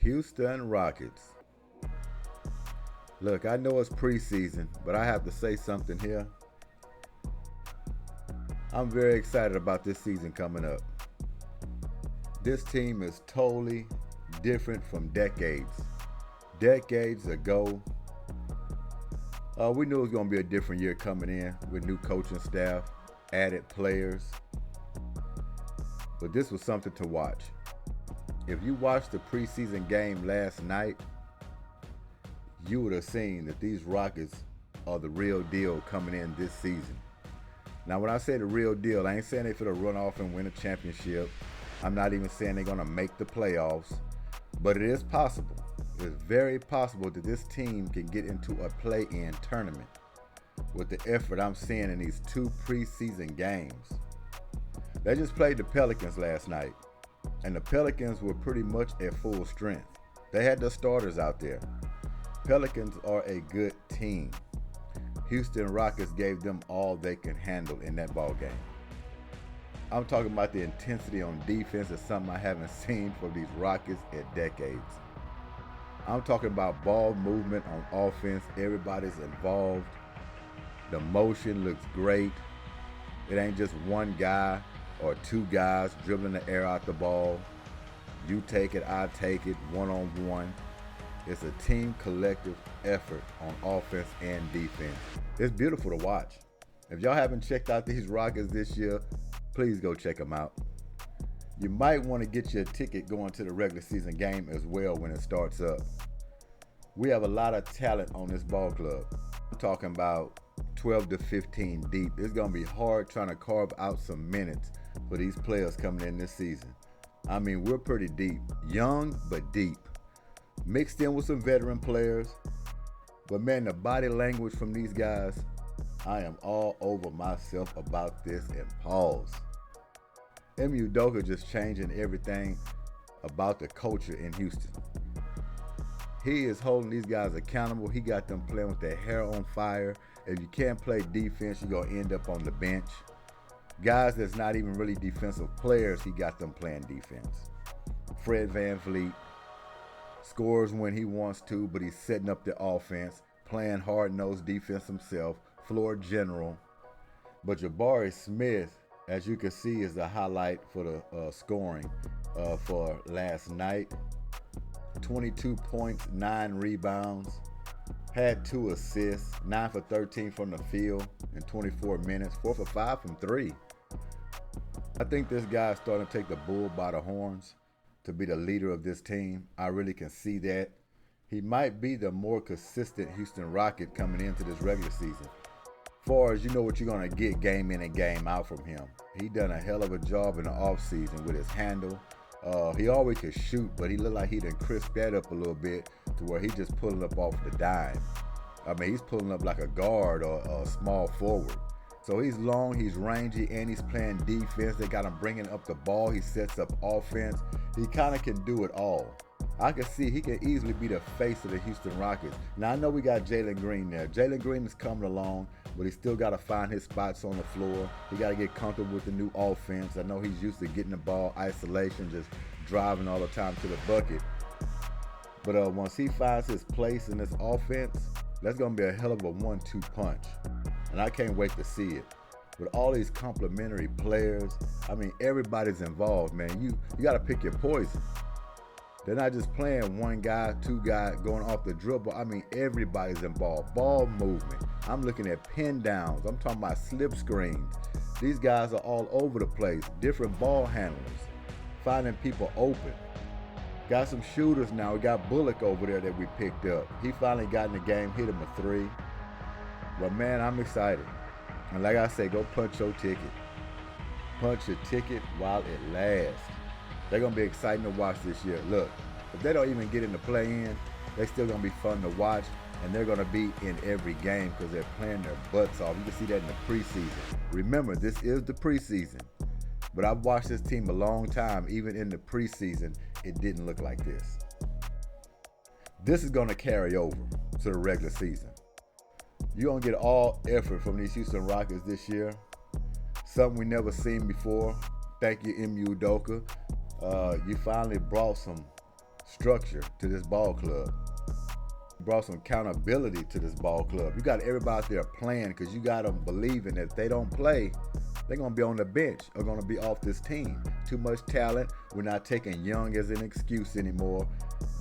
Houston Rockets. Look, I know it's preseason, but I have to say something here. I'm very excited about this season coming up. This team is totally different from decades. Decades ago, we knew it was going to be a different year coming in with new coaching staff, added players. But this was something to watch. If you watched the preseason game last night, you would have seen that these Rockets are the real deal coming in this season. Now, when I say the real deal, I ain't saying they're going to run off and win a championship. I'm not even saying they're going to make the playoffs. But it is possible. It's very possible that this team can get into a play-in tournament with the effort I'm seeing in these two preseason games. They just played the Pelicans last night, and the Pelicans were pretty much at full strength. They had their starters out there. Pelicans are a good team. Houston Rockets gave them all they can handle in that ball game. I'm talking about the intensity on defense is something I haven't seen from these Rockets in decades. I'm talking about ball movement on offense. Everybody's involved. The motion looks great. It ain't just one guy or two guys dribbling the air out the ball. You take it, I take it, one-on-one. It's a team collective effort on offense and defense. It's beautiful to watch. If y'all haven't checked out these Rockets this year, please go check them out. You might want to get your ticket going to the regular season game as well when it starts up. We have a lot of talent on this ball club. I'm talking about 12 to 15 deep. It's going to be hard trying to carve out some minutes for these players coming in this season. I mean, we're pretty deep. Young, but deep. Mixed in with some veteran players. But man, the body language from these guys, I am all over myself about this and pause. Ime Udoka just changing everything about the culture in Houston. He is holding these guys accountable. He got them playing with their hair on fire. If you can't play defense, you're going to end up on the bench. Guys that's not even really defensive players, he got them playing defense. Fred VanVleet scores when he wants to, but he's setting up the offense, playing hard-nosed defense himself, floor general. But Jabari Smith, as you can see, is the highlight for the scoring for last night. 22 points, 9 rebounds, had 2 assists, 9 for 13 from the field in 24 minutes, 4 for 5 from 3. I think this guy is starting to take the bull by the horns to be the leader of this team. I really can see that. He might be the more consistent Houston Rocket coming into this regular season. Far as you know what you're going to get game in and game out from him. He done a hell of a job in the offseason with his handle. He always could shoot, but he looked like he done crisped that up a little bit to where he just pulling up off the dime. I mean, he's pulling up like a guard or a small forward. So he's long, he's rangy, and he's playing defense. They got him bringing up the ball. He sets up offense. He kind of can do it all. I can see he can easily be the face of the Houston Rockets. Now, I know we got Jalen Green there. Jalen Green is coming along, but he still got to find his spots on the floor. He got to get comfortable with the new offense. I know he's used to getting the ball, isolation, just driving all the time to the bucket. But once he finds his place in this offense, that's going to be a hell of a 1-2 punch. And I can't wait to see it. With all these complimentary players, I mean, everybody's involved, man. You got to pick your poison. They're not just playing one guy, two guys going off the dribble. I mean, everybody's involved. Ball movement. I'm looking at pin downs. I'm talking about slip screens. These guys are all over the place. Different ball handlers. Finding people open. Got some shooters now. We got Bullock over there that we picked up. He finally got in the game, hit him a 3. But man, I'm excited. And like I say, go punch your ticket. Punch your ticket while it lasts. They're going to be exciting to watch this year. Look, if they don't even get in the play-in, they're still going to be fun to watch, and they're going to be in every game because they're playing their butts off. You can see that in the preseason. Remember, this is the preseason, but I've watched this team a long time. Even in the preseason, it didn't look like this. This is going to carry over to the regular season. You're going to get all effort from these Houston Rockets this year. Something we never seen before. Thank you, Ime Udoka. You finally brought some structure to this ball club. Brought some accountability to this ball club. You got everybody out there playing because you got them believing that if they don't play, they're going to be on the bench or going to be off this team. Too much talent. We're not taking young as an excuse anymore.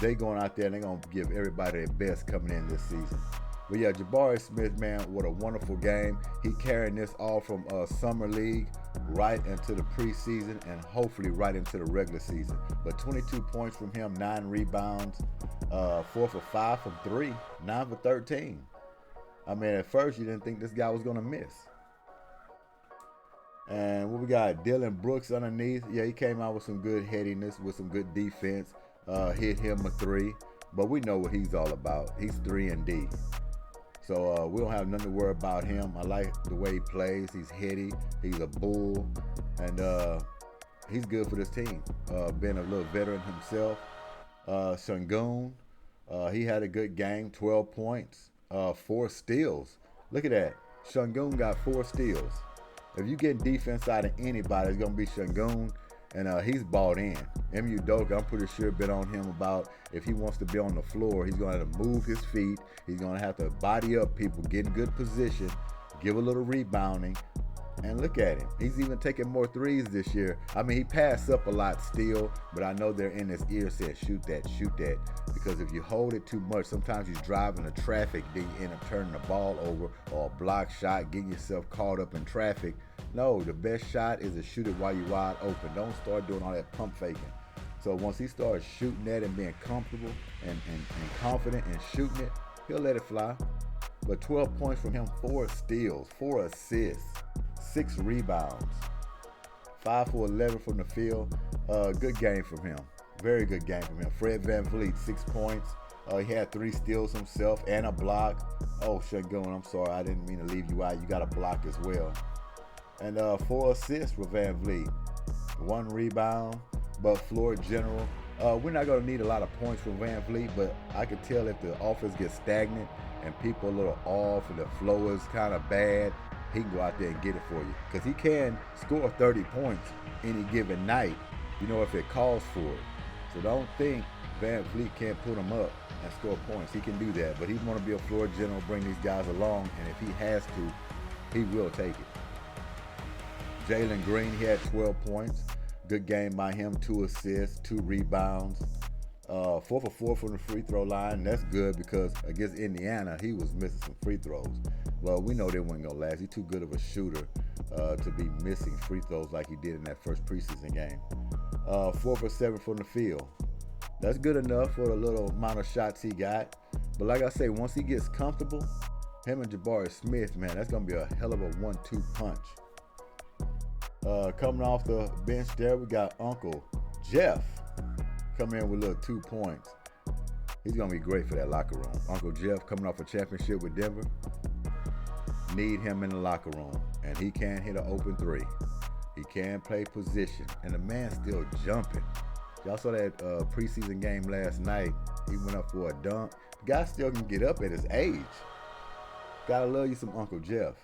They're going out there and they're going to give everybody their best coming in this season. But yeah, Jabari Smith, man, what a wonderful game. He carrying this all from Summer League right into the preseason and hopefully right into the regular season. But 22 points from him, 9 rebounds, 4 for 5 from 3, 9 for 13. I mean, at first you didn't think this guy was going to miss. And what we got, Dylan Brooks underneath. Yeah, he came out with some good headiness, with some good defense. Hit him a 3. But we know what he's all about. He's 3 and D. So we don't have nothing to worry about him. I like the way he plays. He's heady. He's a bull. And he's good for this team. Being a little veteran himself. Sengun, he had a good game. 12 points. 4 steals. Look at that. Sengun got 4 steals. If you get defense out of anybody, it's going to be Sengun. And he's bought in. Ime Udoka, I'm pretty sure, been on him about if he wants to be on the floor, he's going to have to move his feet. He's going to have to body up people, get in good position, give a little rebounding. And look at him. He's even taking more threes this year. I mean, he passed up a lot still, but I know they're in his ear saying, shoot that, shoot that. Because if you hold it too much, sometimes you're driving the traffic, then you end up turning the ball over, or a block shot, getting yourself caught up in traffic. No, the best shot is to shoot it while you're wide open. Don't start doing all that pump faking. So once he starts shooting that and being comfortable and confident and shooting it, he'll let it fly. But 12 points from him, 4 steals, 4 assists, 6 rebounds, 5 for 11 from the field. Good game from him. Very good game from him. Fred VanVleet, 6 points. He had 3 steals himself and a block. Oh, Sengun, I'm sorry. I didn't mean to leave you out. You got a block as well. And 4 assists for VanVleet. 1 rebound, but floor general. We're not going to need a lot of points from VanVleet, but I could tell if the offense gets stagnant and people a little off and the flow is kind of bad, he can go out there and get it for you. Because he can score 30 points any given night, you know, if it calls for it. So don't think VanVleet can't put him up and score points. He can do that, but he's going to be a floor general, bring these guys along, and if he has to, he will take it. Jalen Green, he had 12 points. Good game by him, 2 assists, 2 rebounds. 4 for 4 from the free throw line. That's good because against Indiana, he was missing some free throws. Well, we know they weren't going to last. He's too good of a shooter to be missing free throws like he did in that first preseason game. 4 for 7 from the field. That's good enough for the little amount of shots he got. But like I say, once he gets comfortable, him and Jabari Smith, man, that's going to be a hell of a 1-2 punch. Coming off the bench there, we got Uncle Jeff coming in with little 2 points. He's going to be great for that locker room. Uncle Jeff coming off a championship with Denver. Need him in the locker room. And he can hit an open 3. He can play position. And the man's still jumping. Y'all saw that preseason game last night. He went up for a dunk. The guy still can get up at his age. Gotta love you some Uncle Jeff.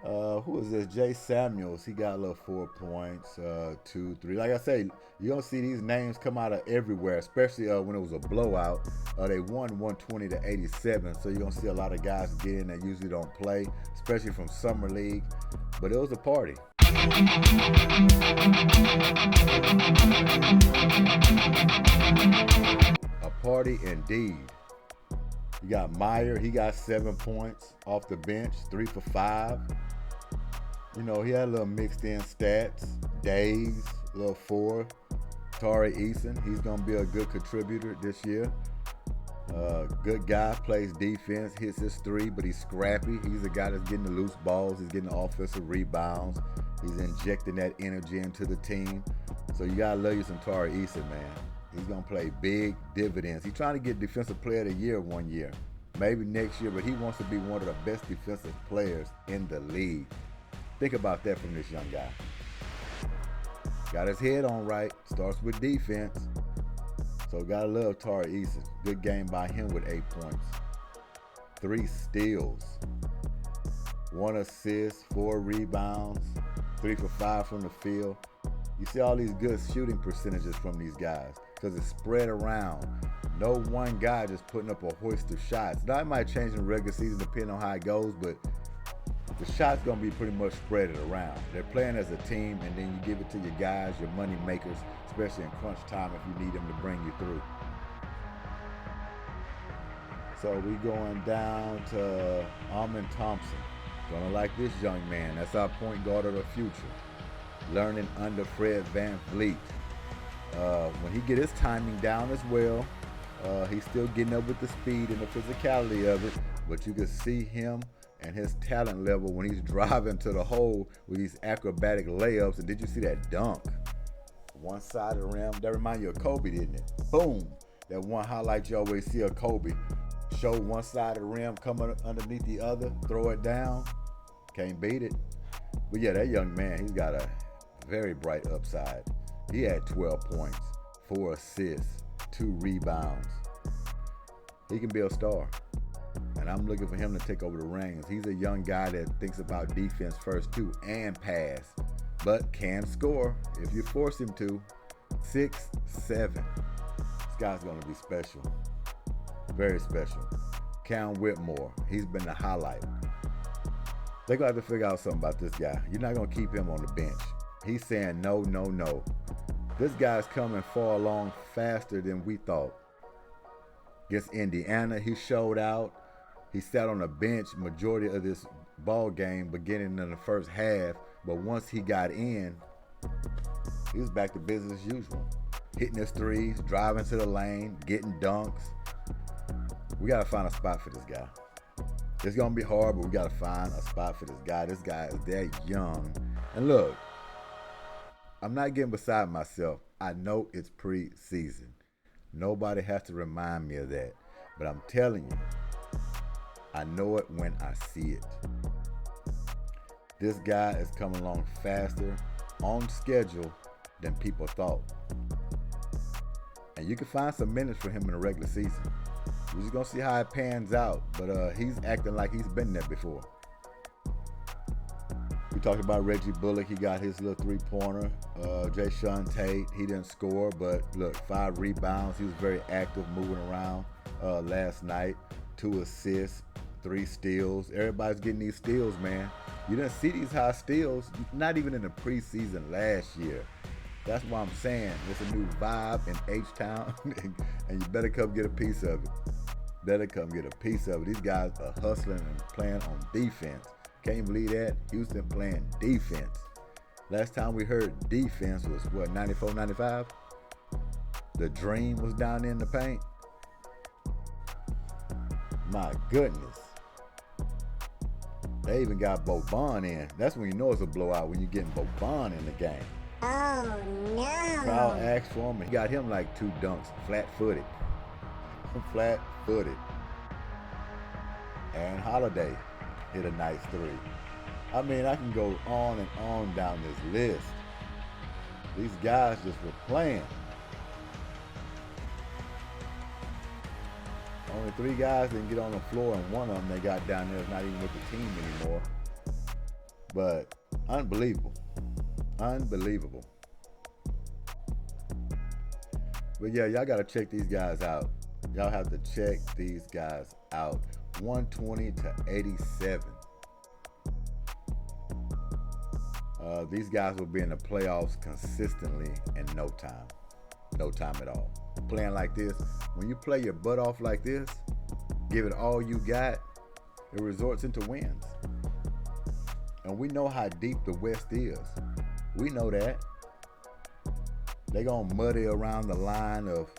Who is this? Jay Samuels. He got a little 4 points, 2, 3. Like I say, you're going to see these names come out of everywhere, especially when it was a blowout. They won 120-87, so you're going to see a lot of guys get in that usually don't play, especially from Summer League. But it was a party. A party indeed. You got Meyer. He got 7 points off the bench, 3 for 5. You know, he had a little mixed in stats. Days, a little 4. Tari Eason, he's going to be a good contributor this year. Good guy, plays defense, hits his 3, but he's scrappy. He's a guy that's getting the loose balls. He's getting the offensive rebounds. He's injecting that energy into the team. So you got to love you some Tari Eason, man. He's going to play big dividends. He's trying to get Defensive Player of the Year one year, maybe next year, but he wants to be one of the best defensive players in the league. Think about that from this young guy. Got his head on right, starts with defense. So gotta love Tari Eason. Good game by him with 8 points. 3 steals, 1 assist, 4 rebounds, 3 for 5 from the field. You see all these good shooting percentages from these guys because it's spread around. No one guy just putting up a hoist of shots. Now, it might change in the regular season depending on how it goes, but the shot's going to be pretty much spread around. They're playing as a team, and then you give it to your guys, your money makers, especially in crunch time if you need them to bring you through. So we going down to Amen Thompson. Gonna like this young man. That's our point guard of the future. Learning under Fred VanVleet. When he get his timing down as well, he's still getting up with the speed and the physicality of it, but you can see him and his talent level when he's driving to the hole with these acrobatic layups. And did you see that dunk? One side of the rim. That reminds you of Kobe, didn't it? Boom. That one highlight you always see of Kobe. Show one side of the rim, come underneath the other, throw it down. Can't beat it. But yeah, that young man, he's got a very bright upside. He had 12 points, 4 assists, 2 rebounds. He can be a star. And I'm looking for him to take over the reins. He's a young guy that thinks about defense first too and pass, but can score if you force him to. 6'7". This guy's going to be special. Very special. Cam Whitmore, he's been the highlight. They're going to have to figure out something about this guy. You're not going to keep him on the bench. He's saying no, no, no. This guy's coming far along faster than we thought. Against Indiana, he showed out. He sat on the bench majority of this ball game beginning in the first half, but once he got in, he was back to business as usual. Hitting his threes, driving to the lane, getting dunks. We got to find a spot for this guy. It's going to be hard, but we got to find a spot for this guy. This guy is that young. And look, I'm not getting beside myself. I know it's preseason. Nobody has to remind me of that. But I'm telling you, I know it when I see it. This guy is coming along faster, on schedule, than people thought. And you can find some minutes for him in the regular season. We're just going to see how it pans out. But he's acting like he's been there before. We talked about Reggie Bullock. He got his little three-pointer. Jae'Sean Tate, he didn't score, but look, 5 rebounds. He was very active moving around last night. 2 assists, 3 steals. Everybody's getting these steals, man. You didn't see these high steals, not even in the preseason last year. That's why I'm saying it's a new vibe in H-Town, and you better come get a piece of it. Better come get a piece of it. These guys are hustling and playing on defense. Can't believe that. Houston playing defense. Last time we heard defense was, what, 94, 95? The Dream was down there in the paint. My goodness. They even got Boban in. That's when you know it's a blowout, when you're getting Boban in the game. Oh, no. Crowd asked for him, and he got him like 2 dunks, flat-footed. Flat-footed. Aaron Holiday hit a nice 3. I mean, I can go on and on down this list. These guys just were playing. Only 3 guys didn't get on the floor, and one of them they got down there is not even with the team anymore. But unbelievable. Unbelievable. But yeah, y'all got to check these guys out. Y'all have to check these guys out. 120 to 87. These guys will be in the playoffs consistently in no time. No time at all. Playing like this, when you play your butt off like this, give it all you got, it resorts into wins. And we know how deep the West is. We know that. They're going to muddy around the line of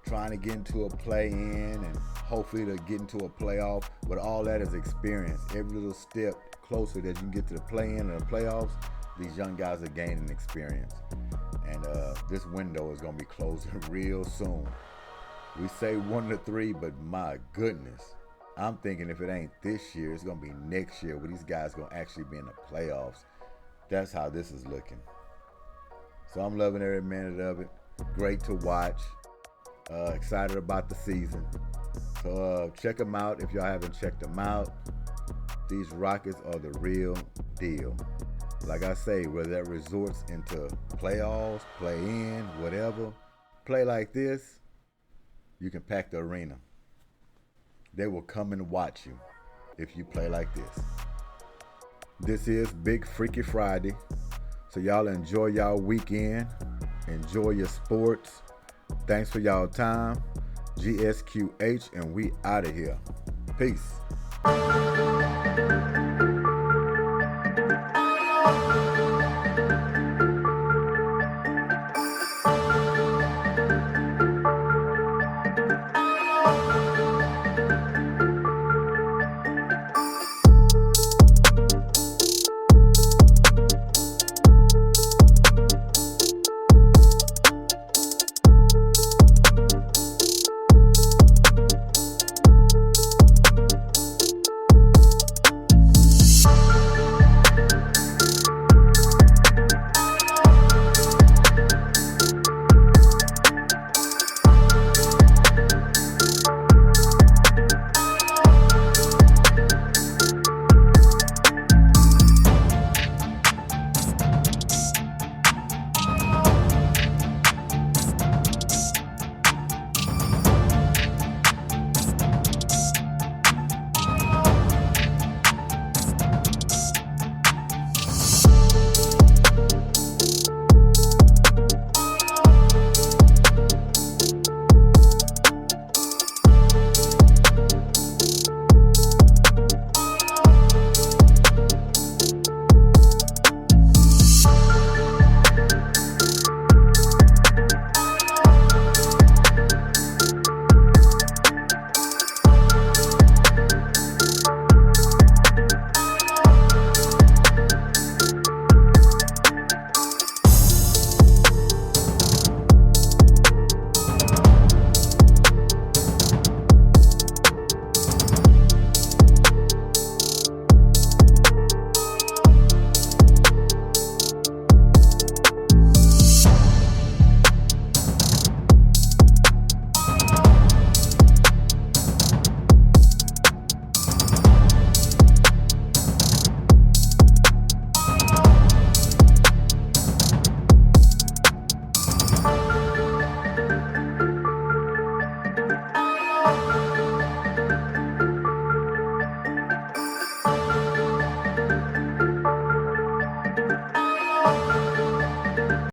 trying to get into a play-in and hopefully to get into a playoff. But all that is experience. Every little step closer that you can get to the play-in and the playoffs, these young guys are gaining experience. And this window is going to be closing real soon. We say 1 to 3, but my goodness. I'm thinking if it ain't this year, it's going to be next year where these guys going to actually be in the playoffs. That's how this is looking. So I'm loving every minute of it. Great to watch. Excited about the season. So check them out if y'all haven't checked them out. These Rockets are the real deal. Like I say, whether that resorts into playoffs, play in, whatever, play like this, you can pack the arena. They will come and watch you if you play like this. This is Big Freaky Friday. So y'all enjoy y'all weekend. Enjoy your sports. Thanks for y'all time. G.S.Q.H. and we out of here. Peace.